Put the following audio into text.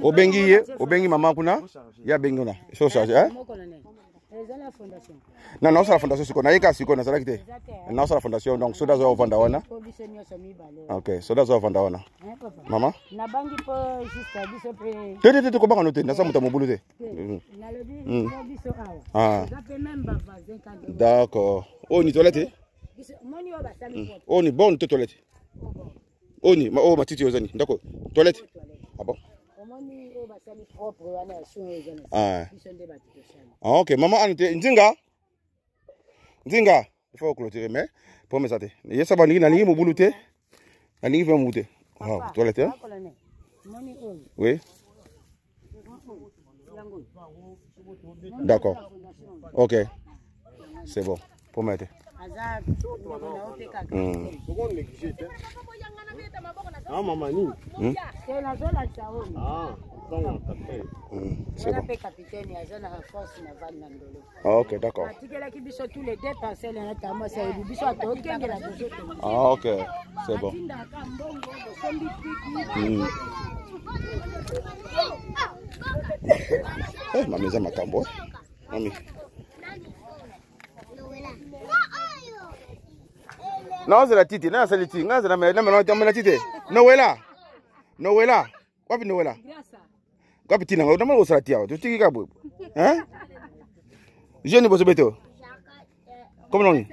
Obengi maman kuna. Ya bengi na. So charge hein. Non, non, c'est la fondation. C'est qu'on a écrit, c'est qu'on a ça là. Non, c'est la fondation. Donc, ça doit vendre wana. Ok, ça doit vendre wana. Maman. Na bangi po juste biso pe. Tete comment on note? Na ça muta mobulu te. Ah. D'accord. Oh, ni toilette. Oh, ni bonne toilette. Oh, ni ma titi ozani. D'accord. Toilette. Ah bon. Ah. Ah, ok, maman, Nzinga, il faut clôturer, mais pour me sater. Il y a ça, il y a un mobilité, il y a un mobilité. Ah, toilette, hein? Oui. D'accord. Ok. C'est bon. Pour m'aider. Ah, maman, c'est bon. Ah, ok, d'accord. Ah, ok, c'est bon. Ma maison m'a cambo. Non, c'est la titi, non, c'est la titi, non, c'est la titi. Noëlla. Noëlla. Quoi, Noëlla? Quoi, petit, non, on va sortir. Tu sais qui hein? Je ne peux pas. Comment on dit?